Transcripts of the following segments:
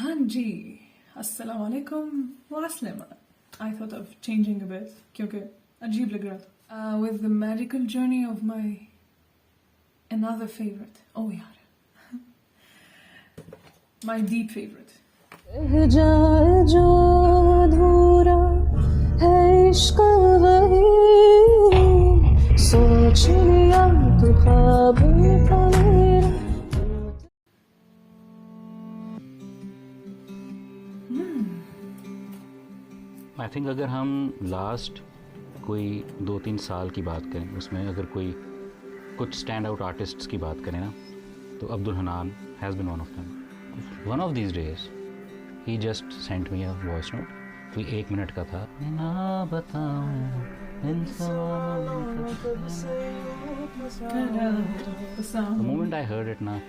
हाँ जी, अस्सलाम वालेकुम वास्लम। I thought of changing a bit क्योंकि अजीब लग रहा था. With the magical journey of my another favorite. Oh यार, my deep favorite. रह जाए जो अधूरा है इश्क वही सोच लिया तो ख्वाब था मेरा. आई थिंक अगर हम लास्ट कोई 2-3 साल की बात करें, उसमें अगर कोई कुछ स्टैंड आउट आर्टिस्ट्स की बात करें ना, तो Abdul Hanan has been one of them. One of these days he just sent me a voice note. कोई 1 मिनट का था. ना बताऊं the moment I heard it ना,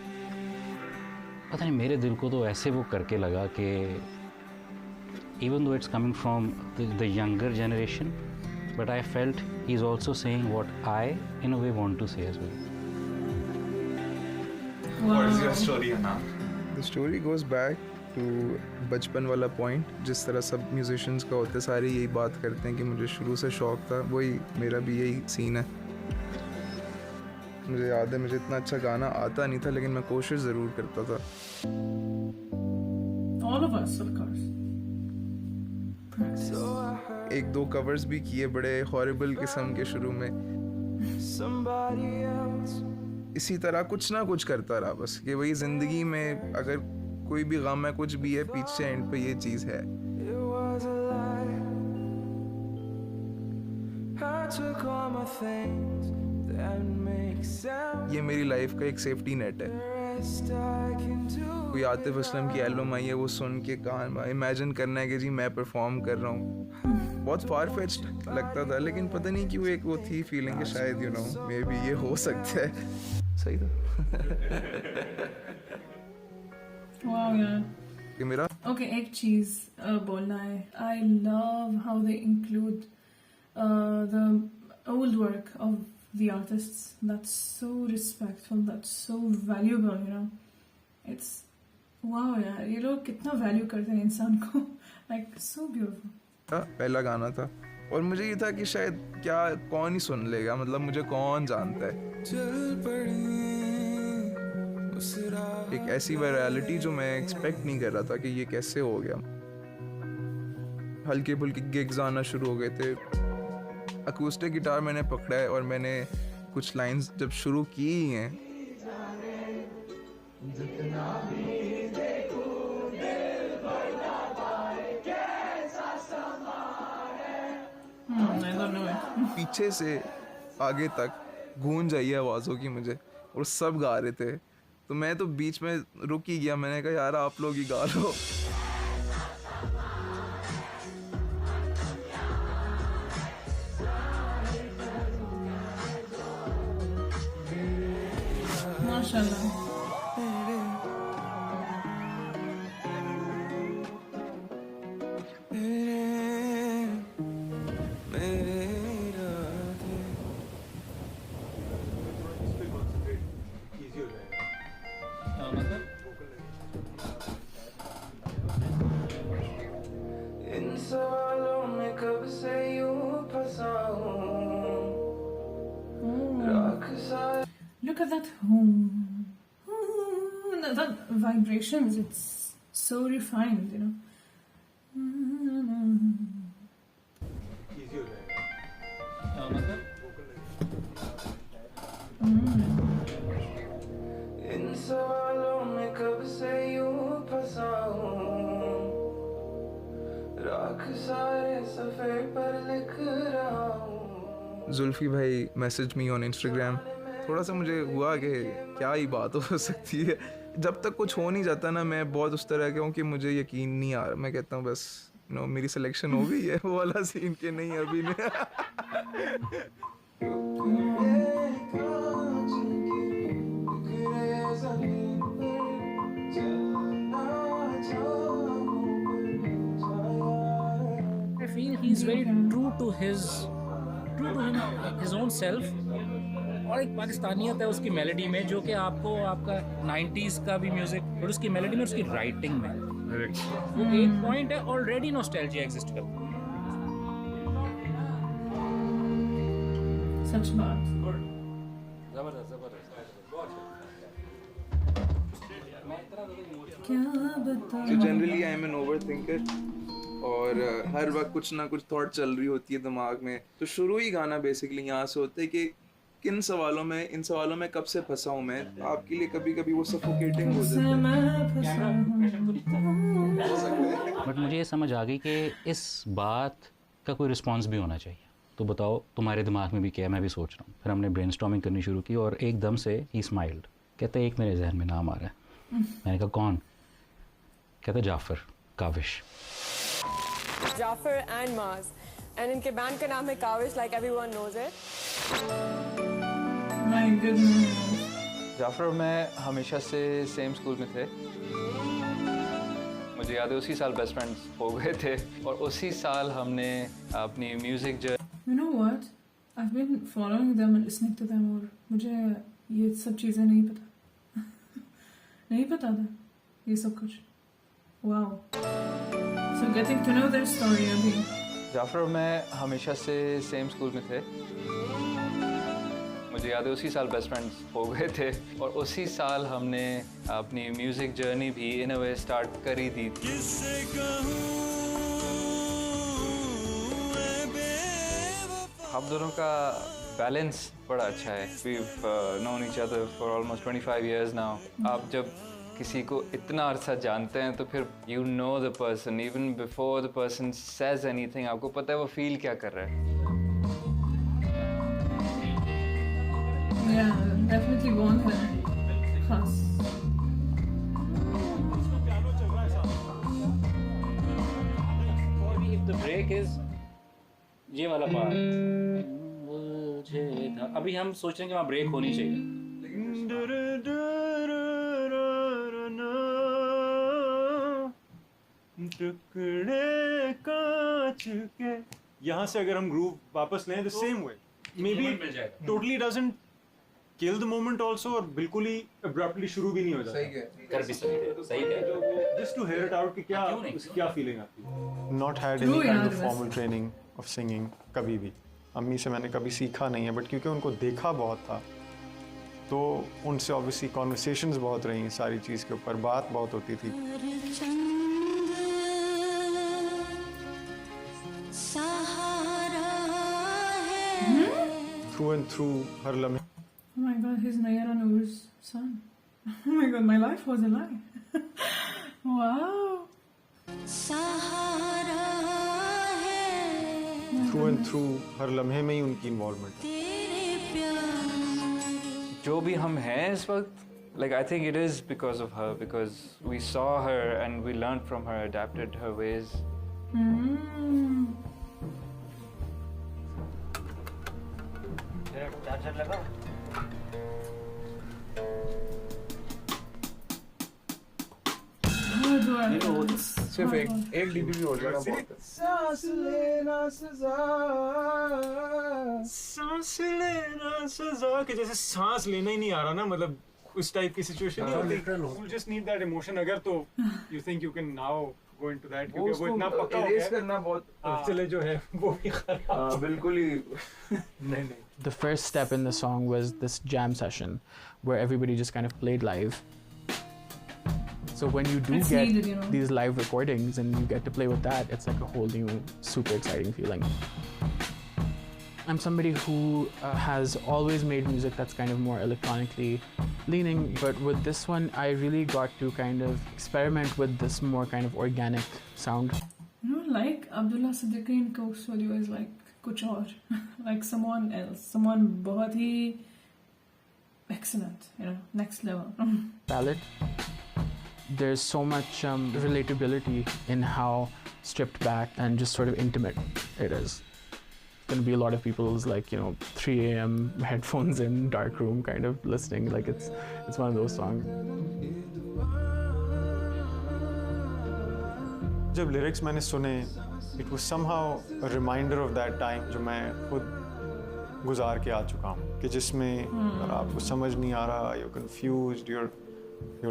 पता नहीं मेरे दिल को तो ऐसे वो करके लगा कि even though it's coming from the younger generation, but I felt he's also saying what I in a way want to say as well. What is your story, Anna? The story goes back to बचपन वाला point. जिस तरह सब musicians का होता है, सारे यही बात करते हैं कि मुझे शुरू से शौक था, वही मेरा भी यही सीन है. मुझे याद है, मुझे इतना अच्छा गाना आता नहीं था, लेकिन मैं कोशिश ज़रूर करता था. All of us, of course. 1-2 covers भी किए, बड़े हॉरिबल किस्म के शुरू में. इसी तरह कुछ ना कुछ करता रहा बस, कि वही ज़िंदगी में अगर कोई भी गम है, कुछ भी है, पीछे एंड पे ये चीज़ है. ये मेरी लाइफ का एक सेफ्टी नेट है. कोई आतिफ असलम की एल्बम आई है, वो सुन के कहाँ इमेजिन करना है कि जी मैं परफॉर्म कर रहा हूँ. बहुत फार फेच्ड लगता था, लेकिन पता नहीं क्यों एक वो थी फीलिंग कि शायद यू नो मे बी ये हो सकता है. सही था. Wow यार. कि मेरा Okay, एक चीज बोलना है. I love how they include the old work of the artists. That's so respectful. That's so valuable. You know, it's wow यार. ये लोग कितना वैल्यू करते हैं इंसान को. Like so beautiful. पहला गाना था, और मुझे ये था कि शायद क्या कौन ही सुन लेगा, मतलब मुझे कौन जानता है. एक ऐसी वायरलिटी जो मैं एक्सपेक्ट नहीं कर रहा था कि ये कैसे हो गया. हल्के फुल्के गिग्स आना शुरू हो गए थे. अकूस्टिक गिटार मैंने पकड़ा है, और मैंने कुछ लाइंस जब शुरू की ही हैं, I don't know it. पीछे से आगे तक गूंज आई है आवाज़ों की मुझे, और सब गा रहे थे. तो मैं तो बीच में रुक ही गया. मैंने कहा यार आप लोग ही गा लो. माशाल्लाह. इन सवालों में कब से यूं फंसा हूँ. Look at that. That vibrations. It's so refined. You know. इन सवालों में कब से यूं फंसा हूँ. राख सारे सफ़े पर लिख रहा हूँ. जुल्फी भाई मैसेज मी ऑन इंस्टाग्राम. थोड़ा सा मुझे हुआ कि क्या ही बात हो सकती है. जब तक कुछ हो नहीं जाता ना, मैं बहुत उस तरह का हूँ कि मुझे यकीन नहीं आ रहा. मैं कहता हूँ बस नो मेरी सिलेक्शन हो गई है. वो वाला सीन के नहीं अभी नहीं. I feel he's very true to his own self, और एक पाकिस्तानियत है उसकी मेलोडी में जो कि आपको आपका 90s का भी म्यूजिक और उसकी मेलोडी में उसकी राइटिंग में वो एक पॉइंट है ऑलरेडी नॉस्टैल्जिया एग्जिस्ट करता है। सच बात। क्या बताऊं? So generally I am an overthinker और हर वक्त कुछ ना कुछ थॉट चल रही होती है दिमाग में। तो शुरू ही गाना बेसिकली यहाँ से होता है कि इन सवालों में कब से फंसा हूँ मैं। आपके लिए कभी कभी वो सफोकेटिंग हो जाता है। बट मुझे ये समझ आ गई कि इस बात का कोई रिस्पॉन्स भी होना चाहिए। तो बताओ तुम्हारे दिमाग में भी क्या है, मैं भी सोच रहा हूँ। फिर हमने ब्रेनस्टॉर्मिंग करनी शुरू की और एकदम से ही स्माइल्ड। कहते एक मेरे जहन में नाम आ रहा है। मैंने कहा कौन? कहते जाफर काविश। जाफर एंड माज एंड इनके बैंड का नाम है Kavish, like everyone knows it. My goodness. Jafar और मैं हमेशा से सेम स्कूल में थे। मुझे याद है उसी साल बेस्ट फ्रेंड्स हो गए थे और उसी साल हमने अपनी music You know what? I've been following them and listening to them और मुझे ये सब चीज़ें नहीं पता। नहीं पता था ये सब कुछ। Wow. So getting to know their story अभी। जाफर और मैं हमेशा से सेम स्कूल में थे। मुझे याद है उसी साल बेस्ट फ्रेंड्स हो गए थे और उसी साल हमने अपनी म्यूजिक जर्नी भी इन अ वे स्टार्ट कर ही दी थी। हम दोनों का बैलेंस बड़ा अच्छा है। We've known each other for almost 25 years now. आप जब किसी को इतना अरसा जानते हैं तो फिर you know the person even before the person says anything. आपको पता है वो फील क्या कर रहा है। Yeah, definitely want है खास। If the break is ये वाला पार्ट अभी हम सोच रहे हैं कि वहाँ ब्रेक होनी चाहिए। टुकड़े कांच के यहाँ से अगर हम ग्रूव वापस लें the same way may be totally doesn't kill the moment also और बिल्कुल ही अब्रप्टली शुरू भी नहीं हो जाता। कर भी सकते हैं, सही है। Just to hear it out कि क्या फीलिंग आती है। Not had any kind of formal training of singing कभी भी। अम्मी से मैंने कभी सीखा नहीं है बट क्योंकि उनको देखा बहुत था तो उनसे ऑब्वियसली कॉन्वर्सेशंस बहुत रही हैं सारी चीज़ के ऊपर, बात बहुत होती थी। थ्रू एंड थ्रू हर लम्हे। Oh my God, he's Nayara Noor's son. Oh my God, my life was a lie. Wow. Through and through हर लम्हे में ही उनकी इन्वॉल्वमेंट है। जो भी हम हैं इस वक्त like I think it is because of her because we saw her and we learned from her, adapted her ways. सिर्फ एक डीबी भी हो जाना बहुत है। सांस लेना सजा कि जैसे सांस लेना ही नहीं आ रहा ना, मतलब उस टाइप की सिचुएशन नहीं होती। You just need that emotion अगर तो you think you can now go into that क्योंकि वो इतना पक्का हो गया करना बहुत चले जो है वो भी खराब बिल्कुल ही नहीं। The first step in the song was this jam session where everybody just kind of played live. So when you do It's get needed, you know. these live recordings and you get to play with that, it's like a whole new, super exciting feeling. I'm somebody who has always made music that's kind of more electronically leaning, but with this one, I really got to kind of experiment with this more kind of organic sound. You know, like Abdullah Siddiqui in Coke Studio is like kuch aur, like someone else, someone बहुत ही excellent, you know, next level. Palette. There's so much relatability in how stripped back and just sort of intimate it is. Gonna be a lot of people's like 3 a.m. headphones in dark room kind of listening, like it's one of those songs. जब lyrics मैंने सुने it was somehow a reminder of that time जो मैं खुद गुजार के आ चुका हूँ कि जिसमें अगर आपको समझ नहीं आ रहा, you're confused, you're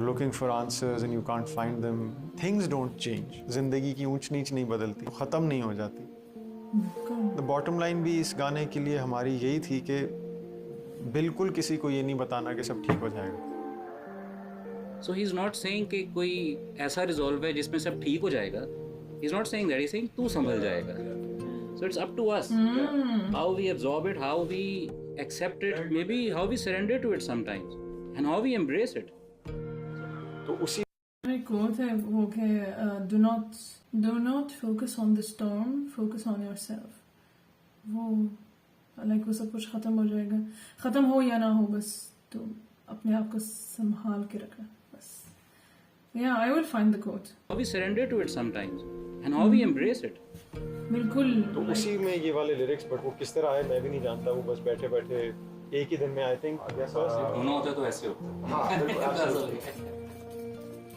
looking for answers and you can't find them. Things don't change. जिंदगी की ऊंच नीच नहीं बदलती, ख़त्म नहीं हो जाती. The bottom line भी इस गाने के लिए हमारी यही थी कि बिल्कुल किसी को ये नहीं बताना कि सब ठीक हो जाएगा. So he's not saying कि कोई ऐसा रिजॉल्व है जिसमें सब ठीक हो जाएगा. He's not saying that. He's saying तू संभल जाएगा. So it's up to us how we absorb it, how we accept it, maybe how we surrender to it sometimes, and how we embrace it. तो उसी एक quote है वो कि do not focus on the storm, focus on yourself. वो like वो सब कुछ खत्म हो जाएगा, खत्म हो या ना हो, बस तो अपने आप को संभाल के रखना बस. Yeah, I will find the quote. How we surrender to it sometimes, and how we embrace it. बिल्कुल. तो उसी में ये वाले लिरिक्स, बट वो किस तरह है मैं भी नहीं जानता. वो बस बैठे बैठे एक ही दिन में आई थिंक होना होता तो ऐसे होता.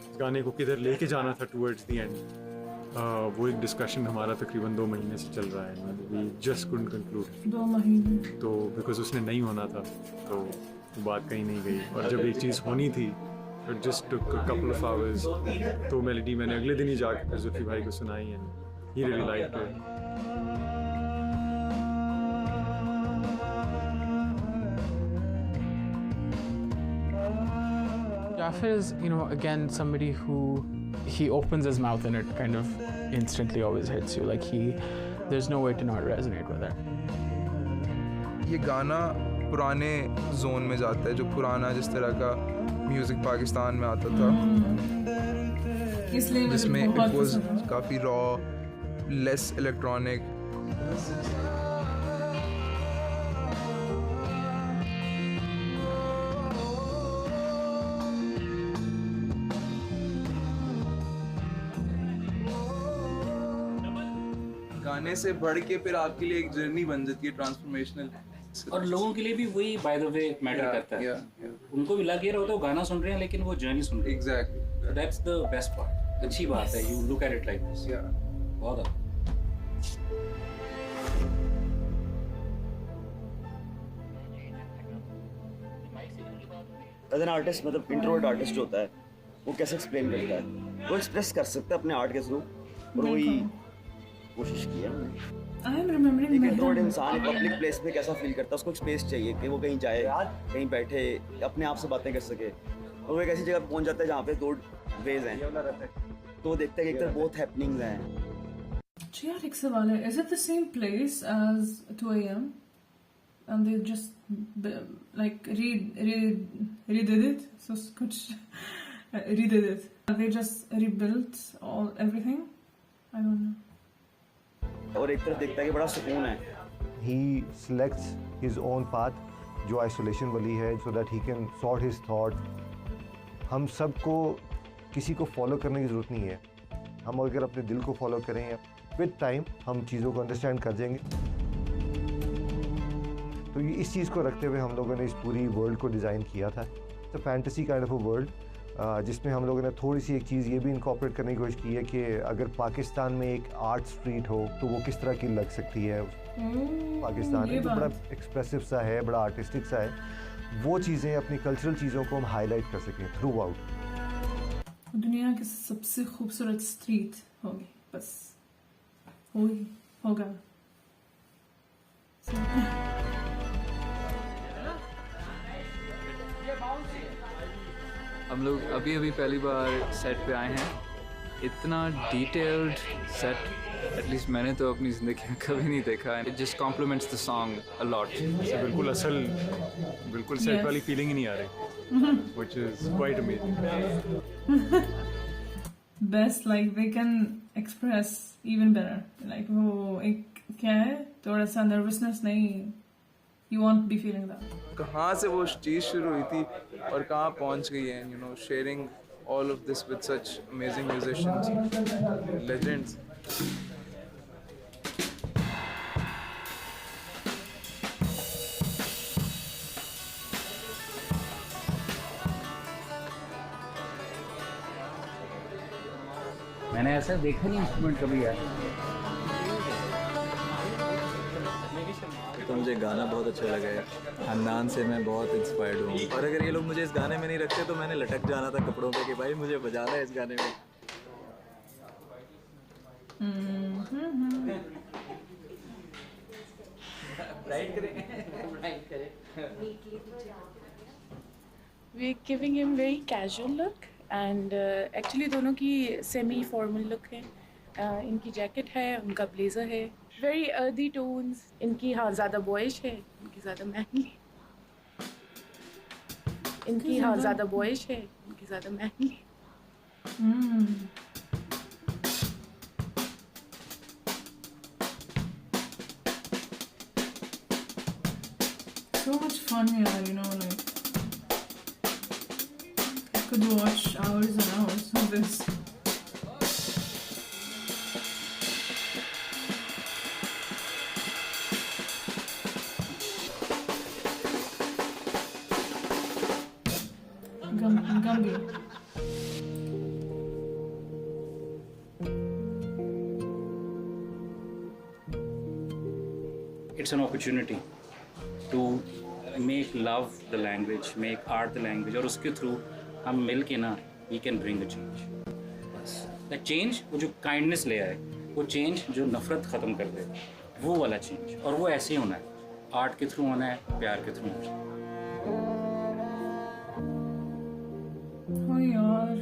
इस गाने को किधर लेके जाना था टुवर्ड्स द एंड, वो एक डिस्कशन हमारा तकरीबन 2 महीने से चल रहा है. We just couldn't conclude. 2 महीने. तो बिकॉज उसने नहीं होना था तो वो बात कहीं नहीं गई. और जब एक चीज़ होनी थी it just took a couple of hours. तो मेलोडी मैंने अगले दिन ही जाकर जुल्फी भाई को सुनाई and he really liked it. Jafar is, again, somebody who he opens his mouth and it kind of instantly always hits you. Like there's no way to not resonate with it. ये गाना पुराने zone में जाता है, जो पुराना जिस तरह का म्यूज़िक पाकिस्तान में आता था, इसलिए जिसमें मुझे इट बहुत वाज पसंद है. काफ़ी रॉ, लेस इलेक्ट्रॉनिक. गाने से बढ़ के फिर आपके लिए एक जर्नी बन जाती है, ट्रांसफॉर्मेशनल. और लोगों के लिए भी वही बाय द वे मैटर करता है. उनको भी लग ये रहा होता है वो गाना सुन रहे हैं लेकिन वो जर्नी सुन रहे हैं. Exactly. That's the best part. अच्छी बात है. You look at it like this. बहुत अच्छा. एज एन आर्टिस्ट, मतलब इंट्रोवर्ट आर्टिस्ट होता है, वो कैसे एक्सप्लेन करता है, वो एक्सप्रेस कर सकता है अपने आर्ट के थ्रू. और वही कोशिश की है. I am remembering एक my इंट्रोवर्ट hand. इंसान पब्लिक प्लेस में कैसा फील करता है, उसको एक स्पेस चाहिए कि वो कहीं जाए, कहीं बैठे, अपने आप से बातें कर सके. और वो एक ऐसी जगह पहुंच जाता है जहाँ पे 2 वेज हैं, तो वो देखता है कि एक तरफ बहुत हैपनिंग्स हैं. यार एक सवाल है, is it the same place as 2 AM and they just like redid it, so कुछ redid it, they just rebuilt everything. I don't know. और एक तरफ देखता है कि बड़ा सुकून है. He selects his own path, जो आइसोलेशन वाली है, so that he can sort his thoughts. हम सबको किसी को फॉलो करने की ज़रूरत नहीं है. हम अगर अपने दिल को फॉलो करें, विद टाइम हम चीज़ों को अंडरस्टैंड कर जाएंगे. तो ये इस चीज़ को रखते हुए हम लोगों ने इस पूरी वर्ल्ड को डिज़ाइन किया था. तो fantasy kind of a world, जिसमें हम लोगों ने थोड़ी सी एक चीज़ ये भी इनकॉर्पोरेट करने की कोशिश की है कि अगर पाकिस्तान में एक आर्ट स्ट्रीट हो तो वो किस तरह की लग सकती है. पाकिस्तान में जो बड़ा एक्सप्रेसिव सा है, बड़ा आर्टिस्टिक सा है, वो चीज़ें अपनी कल्चरल चीज़ों को हम हाईलाइट कर सकें थ्रू आउट. दुनिया की सबसे खूबसूरत स्ट्रीट होगी, बस होगा. हम लोग अभी पहली बार सेट पे आए हैं. इतना डिटेल्ड सेट एटलीस्ट मैंने तो अपनी ज़िंदगी में कभी नहीं देखा. It just compliments the song a lot. बिल्कुल सेट वाली फीलिंग ही नहीं आ रही, which is quite amazing. Best, like they can express even better. Like वो एक क्या है, थोड़ा सा nervousness नहीं. You won't be feeling that. कहाँ से वो चीज़ शुरू हुई थी और कहाँ पहुँच गई है, sharing all of this with such amazing musicians, legends. मैंने ऐसा देखा नहीं इंस्ट्रूमेंट कभी यार. तो था मुझे गाना बहुत अच्छा लगा है। अदनान से मैं बहुत इंस्पायर्ड हूँ और अगर ये लोग मुझे इस गाने में नहीं रखते तो मैंने लटक जाना था कपड़ों पे कि भाई मुझे बजाना है इस गाने में। We're giving him very casual look and actually दोनों की semi formal look है। इनकी जैकेट है, उनका ब्लेजर है, very earthy tones। इनकी हाँ ज़्यादा boyish है, इनकी ज़्यादा manly। इनकी हाँ ज़्यादा boyish है, इनकी ज़्यादा manly। So much fun here, you know, like I could watch hours and hours of this. Gumby. It's an opportunity to make love the language, make art the language, और उसके through हम मिल के ना we can bring a change. बस that change वो जो kindness ले आए, वो change जो नफरत ख़त्म कर दे, वो वाला change, और वो ऐसे ही होना है, art के थ्रू होना है, प्यार के थ्रू होना है। Oh यार।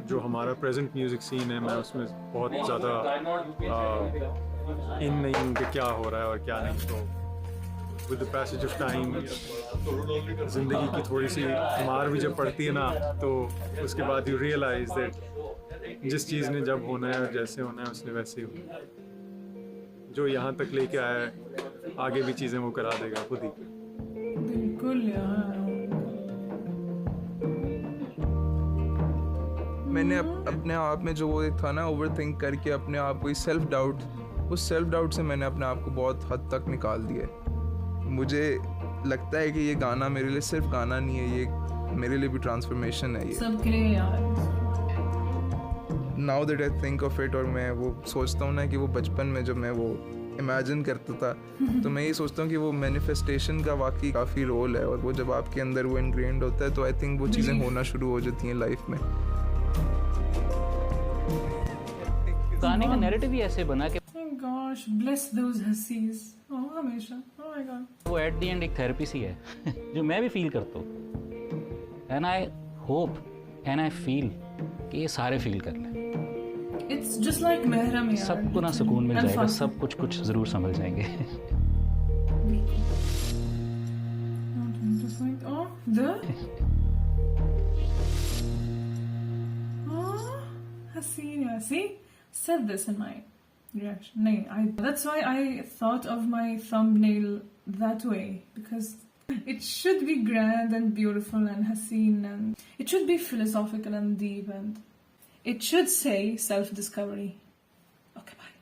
जो हमारा प्रेजेंट म्यूजिक सीन है मैं उसमें बहुत ज़्यादा इन नहीं हूँ कि क्या हो रहा है और क्या नहीं। तो with the passage of time ज़िंदगी की थोड़ी सी मार भी जब पड़ती है ना तो उसके बाद यू रियलाइज दैट जिस चीज़ ने जब होना है और जैसे होना है उसने वैसे ही होना है। जो यहाँ तक लेके आया है आगे भी चीज़ें वो करा देगा खुद ही। बिल्कुल यार। मैंने अपने आप में जो वो था ना ओवर थिंक करके अपने आप को सेल्फ डाउट, उस सेल्फ डाउट से मैंने अपने आप को बहुत हद तक निकाल दिया है। मुझे लगता है कि ये गाना मेरे लिए सिर्फ गाना नहीं है, ये मेरे लिए भी ट्रांसफॉर्मेशन है। ये सबके लिए यार। Now that I think of it, और मैं वो सोचता हूँ ना कि वो बचपन में जब मैं वो इमेजिन करता था तो मैं ये सोचता हूँ कि वो मैनिफेस्टेशन का वाकई काफ़ी रोल है, और वो जब आपके अंदर वो इनग्रेन्ड होता है तो आई थिंक वो चीज़ें होना शुरू हो जाती हैं लाइफ में। गाने का नैरेटिव ही ऐसे बना कि Gosh, bless those hussies. हमेशा। Oh my God. वो एट द एंड एक थेरेपी सी है जो मैं भी फील करता हूँ, and I hope and I feel कि ये सारे फील कर लें। It's just like महरम यार। सबको ना सुकून मिल जाएगा, सब कुछ ज़रूर समझ जाएंगे। Oh, Hasina, see? Said this in my reaction. That's why I thought of my thumbnail that way, because it should be grand and beautiful and Haseen, and it should be philosophical and deep, and it should say self-discovery. Okay, bye.